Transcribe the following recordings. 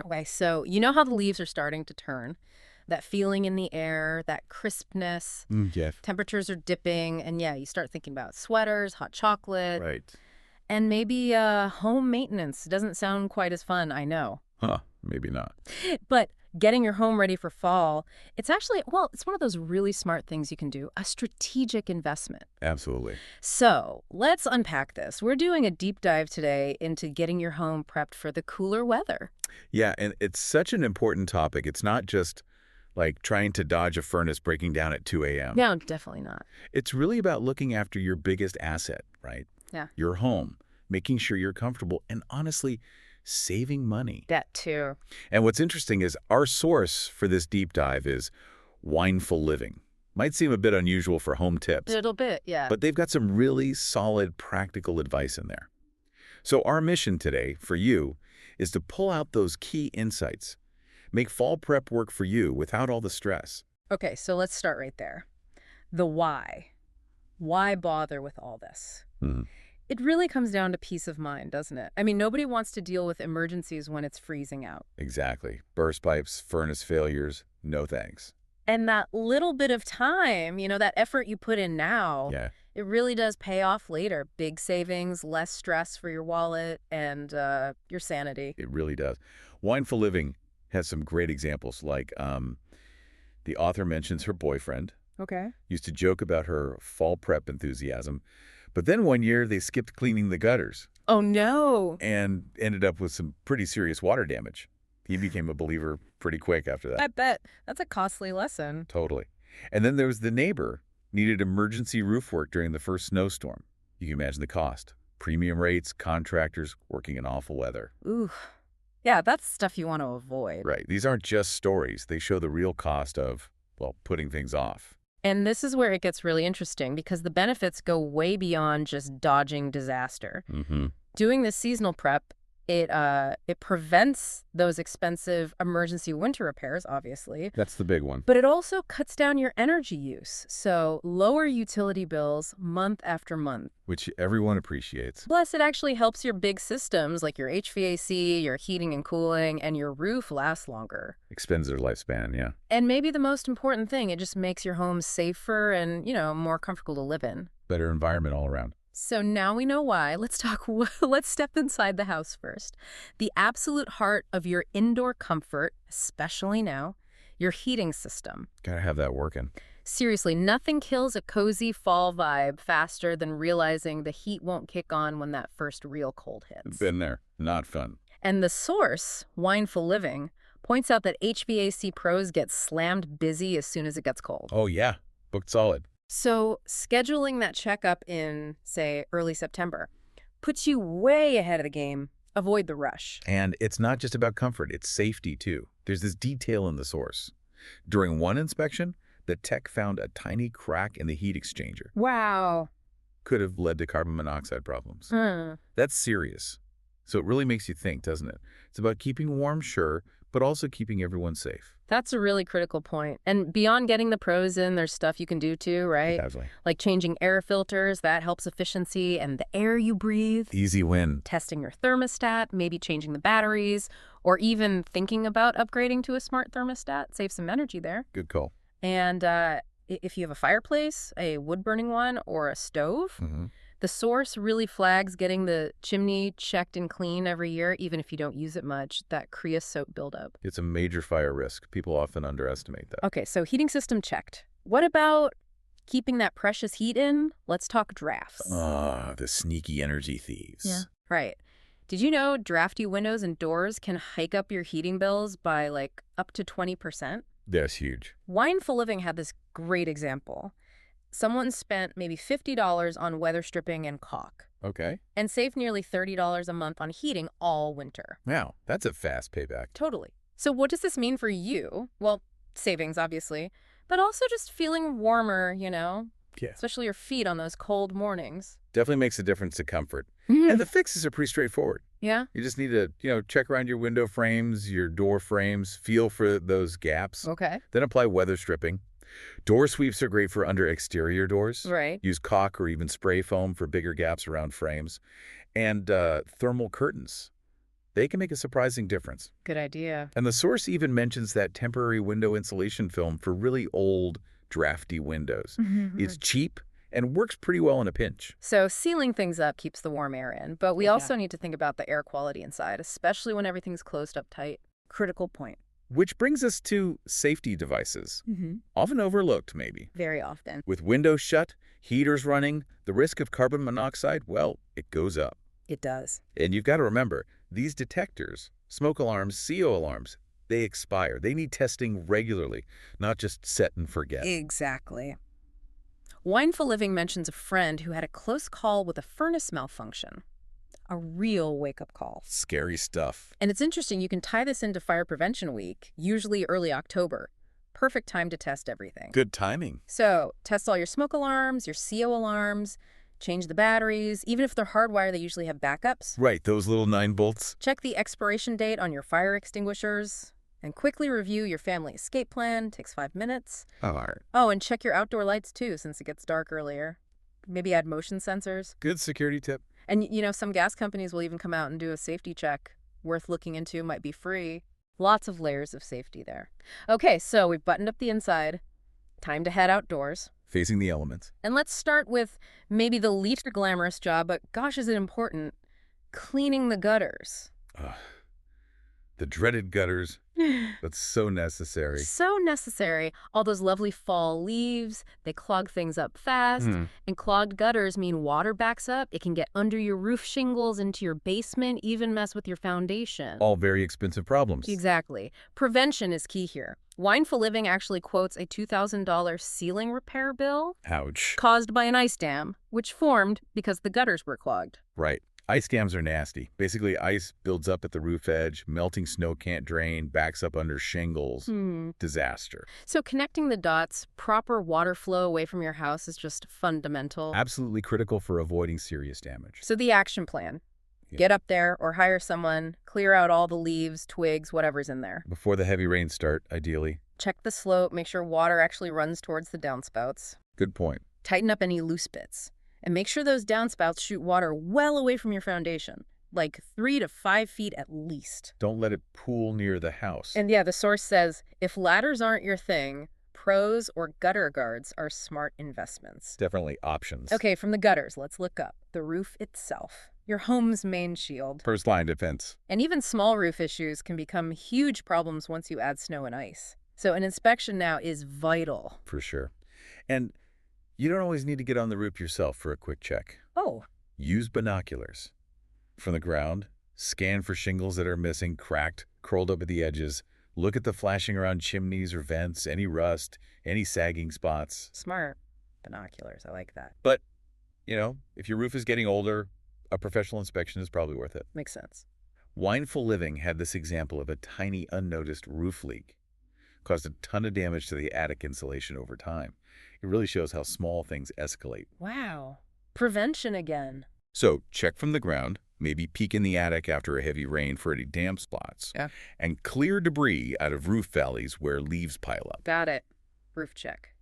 Okay, so you know how the leaves are starting to turn? That feeling in the air, that crispness, Yes. temperatures are dipping, and yeah, you start thinking about sweaters, hot chocolate, Right. and maybe home maintenance. Doesn't sound quite as fun, I know. Huh. Maybe not. But getting your home ready for fall, it's actually, well, it's one of those really smart things you can do, a strategic investment. Absolutely. So let's unpack this. We're doing a deep dive today into getting your home prepped for the cooler weather. Yeah, and it's such an important topic. It's not just like trying to dodge a furnace breaking down at 2 a.m. No, definitely not. It's really about looking after your biggest asset, right? Yeah. Your home, making sure you're comfortable, and honestly, saving money. That too. And what's interesting is our source for this deep dive is Wineful Living. Might seem a bit unusual for home A tips, little bit, yeah. but they've got some really solid practical advice in there. So our mission today for you is to pull out those key insights, make fall prep work for you without all the stress. Okay, so let's start right there. The why. Why bother with all this? Hmm. It really comes down to peace of mind, doesn't it? I mean, nobody wants to deal with emergencies when it's freezing out. Exactly. Burst pipes, furnace failures, no thanks. And that little bit of time, that effort you put in now, Yeah, it really does pay off later. Big savings, less stress for your wallet and your sanity. it really does. Wineful Living has some great examples, like the author mentions her boyfriend, Okay. used to joke about her fall prep enthusiasm, but then one year they skipped cleaning the gutters Oh, no. and ended up with some pretty serious water damage. He became a believer pretty quick after that. I bet. That's a costly lesson. Totally. And then there was the neighbor, needed emergency roof work during the first snowstorm. You can imagine the cost. Premium rates, contractors working in awful weather. Ooh. Yeah, that's stuff you want to avoid. Right. These aren't just stories. They show the real cost of, well, putting things off. And this is where it gets really interesting because the benefits go way beyond just dodging disaster. Mm-hmm. Doing this seasonal prep, it prevents those expensive emergency winter repairs, obviously, That's the big one. but it also cuts down your energy use. So lower utility bills month after month. Which everyone appreciates. Plus, it actually helps your big systems like your HVAC, your heating and cooling, and your roof last longer. Extends their lifespan, yeah. And maybe the most important thing, it just makes your home safer and, more comfortable to live in. Better environment all around. So now we know why. Let's step inside the house first. The absolute heart of your indoor comfort, especially now, your heating system. Gotta have that working. Seriously, nothing kills a cozy fall vibe faster than realizing the heat won't kick on when that first real cold hits. Been there. Not fun. And the source, Wineful Living, points out that HVAC pros get slammed busy as soon as it gets cold. Oh, yeah. Booked solid. So scheduling that checkup in, say, early September puts you way ahead of the game. Avoid the rush. And it's not just about comfort, it's safety too. There's this detail in the source. During one inspection, the tech found a tiny crack in the heat exchanger. Wow. Could have led to carbon monoxide problems. Hmm. That's serious. So it really makes you think, doesn't it? It's about keeping warm, sure, but also keeping everyone safe. That's a really critical point. And beyond getting the pros in, there's stuff you can do too, right? Exactly. Like changing air filters, that helps efficiency and the air you breathe. Easy win. Testing your thermostat, maybe changing the batteries, or even thinking about upgrading to a smart thermostat. Save some energy there. Good call. And if you have a fireplace, a wood-burning one, or a stove, the source really flags getting the chimney checked and clean every year, even if you don't use it much, that creosote buildup. It's a major fire risk. People often underestimate that. Okay, so heating system checked. What about keeping that precious heat in? Let's talk drafts. Ah, the sneaky energy thieves. Yeah. Right. Did you know drafty windows and doors can hike up your heating bills by up to 20%? That's huge. Wineful Living had this great example. Someone spent maybe $50 on weather stripping and caulk Okay. and saved nearly $30 a month on heating all winter. Wow, that's a fast payback. Totally. So what does this mean for you? Well, savings, obviously, but also just feeling warmer, Yeah. especially your feet on those cold mornings. Definitely makes a difference to comfort. And the fixes are pretty straightforward. Yeah? You just need to, check around your window frames, your door frames, feel for those gaps, Okay. then apply weather stripping. Door sweeps are great for under exterior doors. Right. Use caulk or even spray foam for bigger gaps around frames. And thermal curtains. They can make a surprising difference. Good idea. And the source even mentions that temporary window insulation film for really old, drafty windows. It's cheap and works pretty well in a pinch. So sealing things up keeps the warm air in, but we Yeah. also need to think about the air quality inside, especially when everything's closed up tight. Critical point. Which brings us to safety devices. Often overlooked, maybe. Very often. With windows shut, heaters running, the risk of carbon monoxide, well, it goes up. It does. And you've got to remember, these detectors, smoke alarms, CO alarms, they expire. They need testing regularly, not just set and forget. Exactly. Wineful Living mentions a friend who had a close call with a furnace malfunction. A real wake-up call. Scary stuff. And it's interesting, you can tie this into Fire Prevention Week, usually early October. Perfect time to test everything. Good timing. So, test all your smoke alarms, your CO alarms, change the batteries. Even if they're hardwired, they usually have backups. Right, those little 9 bolts. Check the expiration date on your fire extinguishers. And quickly review your family escape plan. Takes 5 minutes. All right. Oh, and check your outdoor lights too, since it gets dark earlier. Maybe add motion sensors. Good security tip. And, you know, some gas companies will even come out and do a safety check. Worth looking into, might be free. Lots of layers of safety there. Okay, so we've buttoned up the inside. Time to head outdoors. Facing the elements. And let's start with maybe the least glamorous job, but gosh, is it important, cleaning the gutters. The dreaded gutters. That's so necessary. So necessary. All those lovely fall leaves, they clog things up fast. And clogged gutters mean water backs up. It can get under your roof shingles, into your basement, even mess with your foundation. All very expensive problems. Exactly. Prevention is key here. Wineful Living actually quotes a $2,000 ceiling repair bill Ouch. caused by an ice dam, which formed because the gutters were clogged. Right. Ice dams are nasty. Basically, ice builds up at the roof edge, melting snow can't drain, backs up under shingles. Disaster. So connecting the dots, proper water flow away from your house is just fundamental. Absolutely critical for avoiding serious damage. So the action plan. Yeah. Get up there or hire someone, clear out all the leaves, twigs, whatever's in there. Before the heavy rains start, ideally. Check the slope, make sure water actually runs towards the downspouts. Good point. Tighten up any loose bits. And make sure those downspouts shoot water well away from your foundation, like 3 to 5 feet at least. Don't let it pool near the house. And yeah, the source says, if ladders aren't your thing, pros or gutter guards are smart investments. Definitely options. Okay, from the gutters, let's look up. The roof itself, your home's main shield. First line defense. And even small roof issues can become huge problems once you add snow and ice. So an inspection now is vital. For sure. And you don't always need to get on the roof yourself for a quick check. Oh. Use binoculars. From the ground, scan for shingles that are missing, cracked, curled up at the edges. Look at the flashing around chimneys or vents, any rust, any sagging spots. Smart binoculars, I like that. But, you know, if your roof is getting older, a professional inspection is probably worth it. Makes sense. Wineful Living had this example of a tiny unnoticed roof leak. Caused a ton of damage to the attic insulation over time. It really shows how small things escalate. Wow. Prevention again. So check from the ground, maybe peek in the attic after a heavy rain for any damp spots, Yeah. and clear debris out of roof valleys where leaves pile up. Got it. Roof check.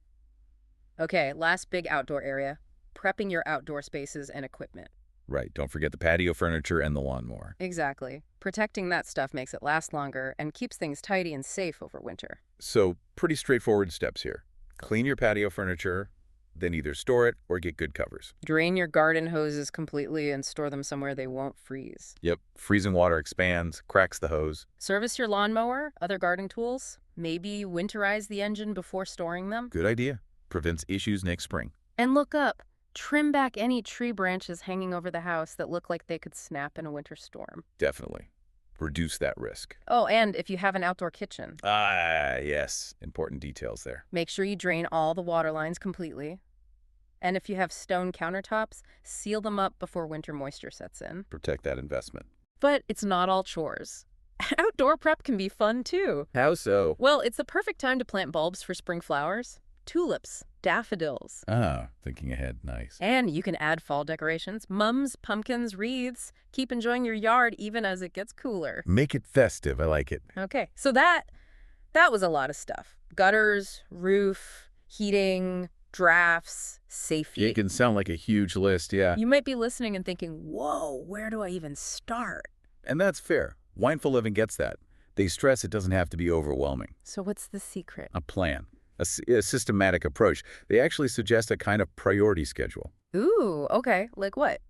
Okay, last big outdoor area. Prepping your outdoor spaces and equipment. Right, don't forget the patio furniture and the lawnmower. Exactly. Protecting that stuff makes it last longer and keeps things tidy and safe over winter. So pretty straightforward steps here. Clean your patio furniture, then either store it or get good covers. Drain your garden hoses completely and store them somewhere they won't freeze. Yep, freezing water expands, cracks the hose. Service your lawnmower, other gardening tools. Maybe winterize the engine before storing them. Good idea. Prevents issues next spring. And look up. Trim back any tree branches hanging over the house that look like they could snap in a winter storm. Definitely. Reduce that risk. Oh, and if you have an outdoor kitchen, Ah, yes. Important details there. make sure you drain all the water lines completely. And if you have stone countertops, seal them up before winter moisture sets in. Protect that investment. But it's not all chores. Outdoor prep can be fun too. How so? Well, it's the perfect time to plant bulbs for spring flowers. Tulips, daffodils. Ah, thinking ahead. Nice. And you can add fall decorations, mums, pumpkins, wreaths. Keep enjoying your yard even as it gets cooler. Make it festive. I like it. Okay, so that was a lot of stuff. Gutters, roof, heating, drafts, safety. It can sound like a huge list, yeah. You might be listening and thinking, whoa, where do I even start? And that's fair. Mindful living gets that. They stress it doesn't have to be overwhelming. So what's the secret? A plan, a systematic approach. They actually suggest a kind of priority schedule. Ooh, okay. Like what?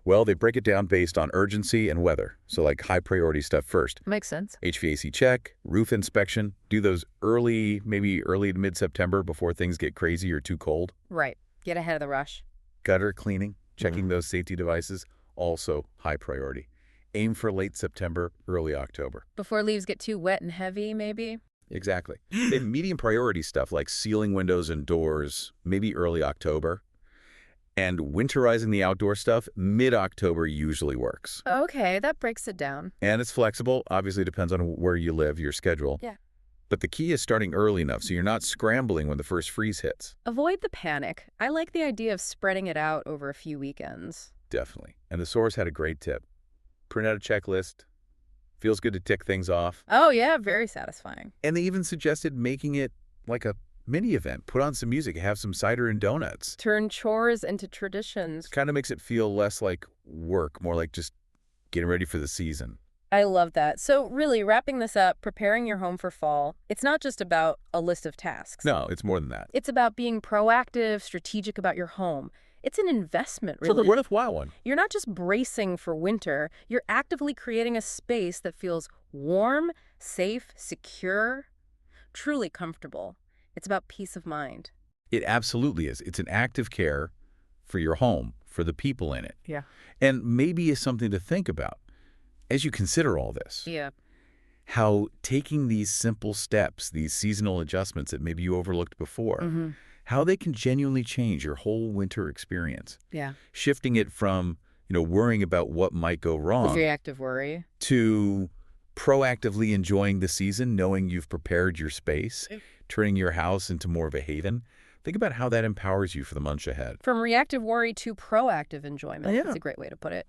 Well, they break it down based on urgency and weather. So like high priority stuff first. Makes sense. HVAC check, roof inspection, do those maybe early to mid-September before things get crazy or too cold. Right. Get ahead of the rush. Gutter cleaning, checking those safety devices, also high priority. Aim for late September, early October. Before leaves get too wet and heavy, maybe? Exactly. They have medium priority stuff like sealing windows and doors, maybe early October. And winterizing the outdoor stuff, mid-October usually works. Okay, that breaks it down. And it's flexible. Obviously depends on where you live, your schedule. Yeah. But the key is starting early enough so you're not scrambling when the first freeze hits. Avoid the panic. I like the idea of spreading it out over a few weekends. Definitely. And the source had a great tip. Print out a checklist. Feels good to tick things off. Oh, yeah, very satisfying. And they even suggested making it like a mini event. Put on some music, have some cider and donuts. Turn chores into traditions. Kind of makes it feel less like work, more like just getting ready for the season. I love that. So really, wrapping this up, preparing your home for fall, it's not just about a list of tasks. No, it's more than that. It's about being proactive, strategic about your home. It's an investment, really. It's a worthwhile one. You're not just bracing for winter. You're actively creating a space that feels warm, safe, secure, truly comfortable. It's about peace of mind. It absolutely is. It's an active care for your home, for the people in it. Yeah. And maybe is something to think about as you consider all this. Yeah. How taking these simple steps, these seasonal adjustments that maybe you overlooked before, how they can genuinely change your whole winter experience. Yeah. Shifting it from, worrying about what might go wrong Reactive worry. to proactively enjoying the season, knowing you've prepared your space, turning your house into more of a haven. Think about how that empowers you for the months ahead. From reactive worry to proactive enjoyment. Yeah. That's a great way to put it.